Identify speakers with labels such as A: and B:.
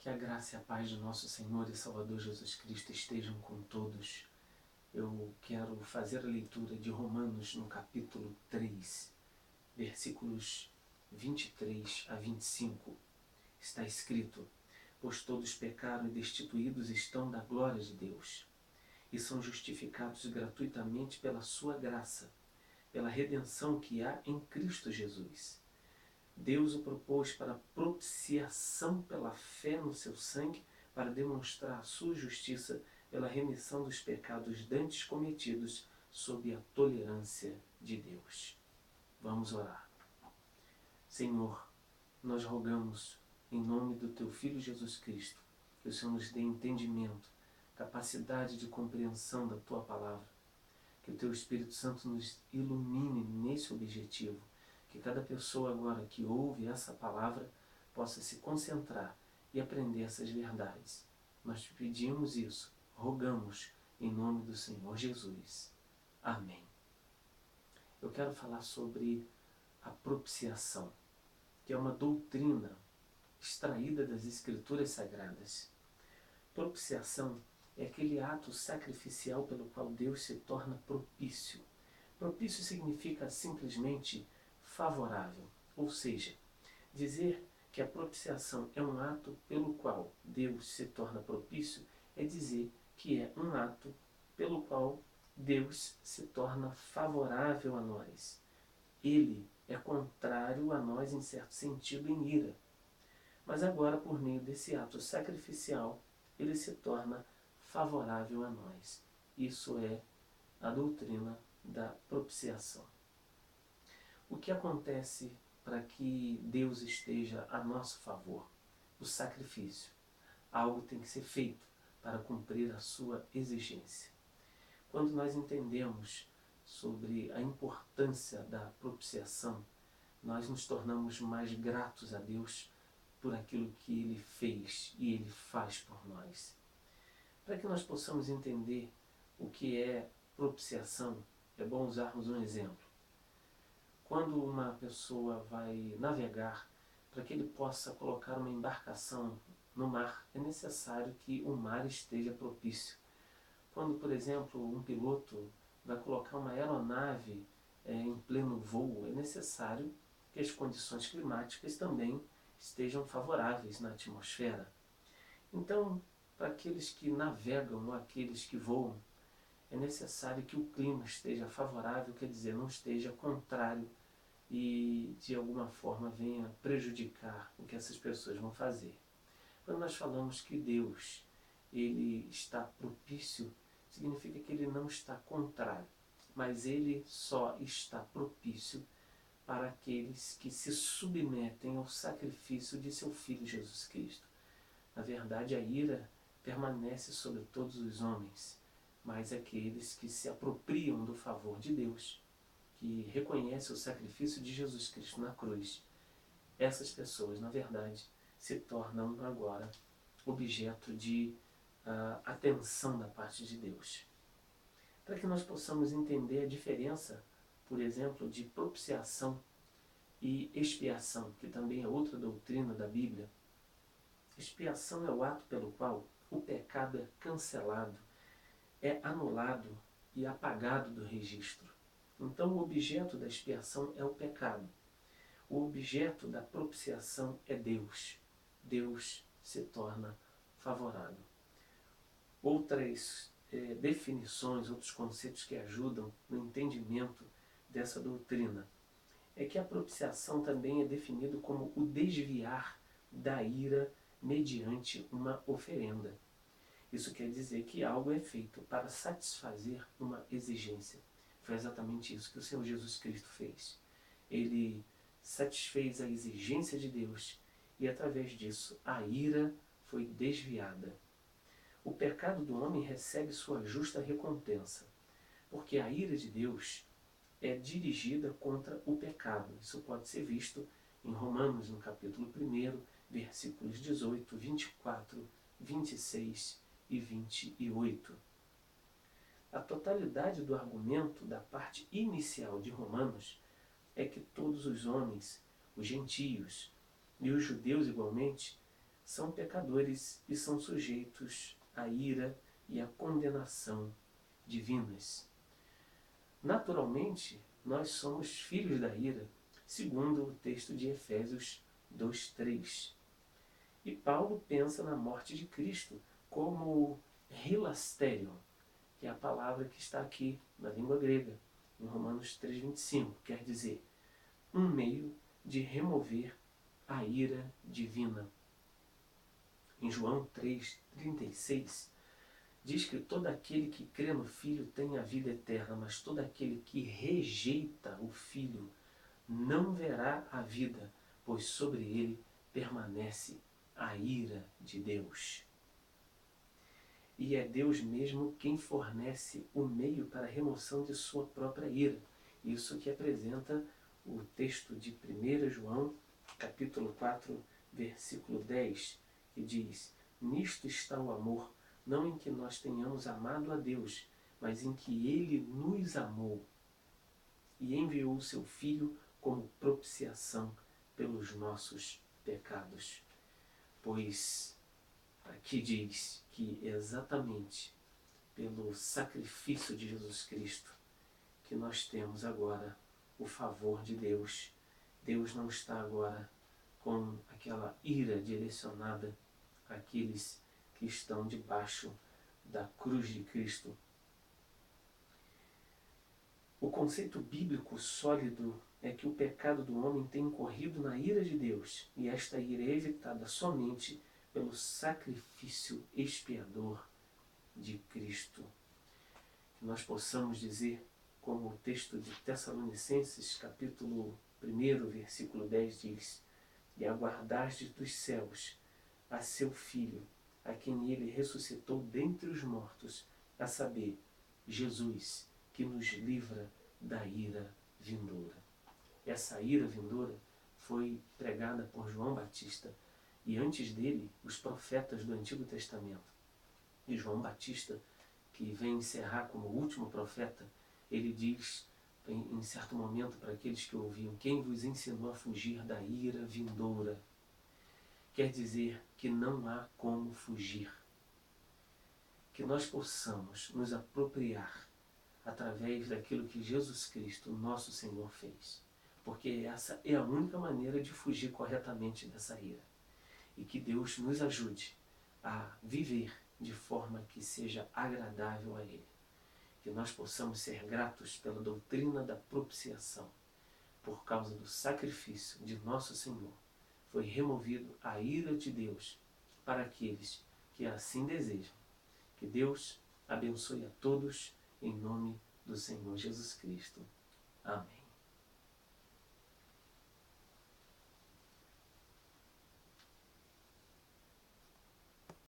A: Que a graça e a paz do nosso Senhor e Salvador Jesus Cristo estejam com todos. Eu quero fazer a leitura de Romanos no capítulo 3, versículos 23 a 25. Está escrito: pois todos pecaram e destituídos estão da glória de Deus, e são justificados gratuitamente pela sua graça, pela redenção que há em Cristo Jesus. Deus o propôs para propiciação pela fé no seu sangue, para demonstrar a sua justiça pela remissão dos pecados dantes cometidos sob a tolerância de Deus. Vamos orar. Senhor, nós rogamos em nome do Teu Filho Jesus Cristo, que o Senhor nos dê entendimento, capacidade de compreensão da Tua Palavra, que o Teu Espírito Santo nos ilumine nesse objetivo, que cada pessoa agora que ouve essa palavra possa se concentrar e aprender essas verdades. Nós te pedimos isso, rogamos em nome do Senhor Jesus. Amém. Eu quero falar sobre a propiciação, que é uma doutrina extraída das Escrituras Sagradas. Propiciação é aquele ato sacrificial pelo qual Deus se torna propício. Propício significa simplesmente favorável, ou seja, dizer que a propiciação é um ato pelo qual Deus se torna propício é dizer que é um ato pelo qual Deus se torna favorável a nós. Ele é contrário a nós em certo sentido em ira. Mas agora, por meio desse ato sacrificial, ele se torna favorável a nós. Isso é a doutrina da propiciação. O que acontece para que Deus esteja a nosso favor? O sacrifício. Algo tem que ser feito para cumprir a sua exigência. Quando nós entendemos sobre a importância da propiciação, nós nos tornamos mais gratos a Deus por aquilo que Ele fez e Ele faz por nós. Para que nós possamos entender o que é propiciação, é bom usarmos um exemplo. Quando uma pessoa vai navegar, para que ele possa colocar uma embarcação no mar, é necessário que o mar esteja propício. Quando, por exemplo, um piloto vai colocar uma aeronave em pleno voo, é necessário que as condições climáticas também estejam favoráveis na atmosfera. Então, para aqueles que navegam ou aqueles que voam, é necessário que o clima esteja favorável, quer dizer, não esteja contrário e de alguma forma venha prejudicar o que essas pessoas vão fazer. Quando nós falamos que Deus ele está propício, significa que ele não está contrário, mas ele só está propício para aqueles que se submetem ao sacrifício de seu Filho Jesus Cristo. Na verdade, a ira permanece sobre todos os homens, mas aqueles que se apropriam do favor de Deus, que reconhecem o sacrifício de Jesus Cristo na cruz, essas pessoas, na verdade, se tornam agora objeto de atenção da parte de Deus. Para que nós possamos entender a diferença, por exemplo, de propiciação e expiação, que também é outra doutrina da Bíblia. Expiação é o ato pelo qual o pecado é cancelado, é anulado e apagado do registro. Então, o objeto da expiação é o pecado. O objeto da propiciação é Deus. Deus se torna favorável. Outras definições, outros conceitos que ajudam no entendimento dessa doutrina é que a propiciação também é definido como o desviar da ira mediante uma oferenda. Isso quer dizer que algo é feito para satisfazer uma exigência. Foi exatamente isso que o Senhor Jesus Cristo fez. Ele satisfez a exigência de Deus e, através disso, a ira foi desviada. O pecado do homem recebe sua justa recompensa, porque a ira de Deus é dirigida contra o pecado. Isso pode ser visto em Romanos, no capítulo 1, versículos 18, 24, 26 e 28. A totalidade do argumento da parte inicial de Romanos é que todos os homens, os gentios e os judeus igualmente, são pecadores e são sujeitos à ira e à condenação divinas. Naturalmente, nós somos filhos da ira, segundo o texto de Efésios 2:3. E Paulo pensa na morte de Cristo como hilasterion, que é a palavra que está aqui na língua grega, em Romanos 3:25, quer dizer, um meio de remover a ira divina. Em João 3:36, diz que todo aquele que crê no Filho tem a vida eterna, mas todo aquele que rejeita o Filho não verá a vida, pois sobre ele permanece a ira de Deus. E é Deus mesmo quem fornece o meio para a remoção de sua própria ira. Isso que apresenta o texto de 1 João, capítulo 4, versículo 10, que diz: nisto está o amor, não em que nós tenhamos amado a Deus, mas em que Ele nos amou e enviou o seu Filho como propiciação pelos nossos pecados. Pois aqui diz que exatamente pelo sacrifício de Jesus Cristo que nós temos agora o favor de Deus. Deus não está agora com aquela ira direcionada àqueles que estão debaixo da cruz de Cristo. O conceito bíblico sólido é que o pecado do homem tem incorrido na ira de Deus, e esta ira é evitada somente pelo sacrifício expiador de Cristo. Que nós possamos dizer, como o texto de Tessalonicenses, capítulo 1, versículo 10 diz: e aguardastes dos céus a seu Filho, a quem ele ressuscitou dentre os mortos, a saber, Jesus, que nos livra da ira vindoura. Essa ira vindoura foi pregada por João Batista, e antes dele, os profetas do Antigo Testamento. E João Batista, que vem encerrar como último profeta, ele diz em certo momento para aqueles que ouviam: quem vos ensinou a fugir da ira vindoura? Quer dizer que não há como fugir. Que nós possamos nos apropriar através daquilo que Jesus Cristo, nosso Senhor, fez. Porque essa é a única maneira de fugir corretamente dessa ira. E que Deus nos ajude a viver de forma que seja agradável a Ele. Que nós possamos ser gratos pela doutrina da propiciação. Por causa do sacrifício de nosso Senhor, foi removido a ira de Deus para aqueles que assim desejam. Que Deus abençoe a todos em nome do Senhor Jesus Cristo. Amém.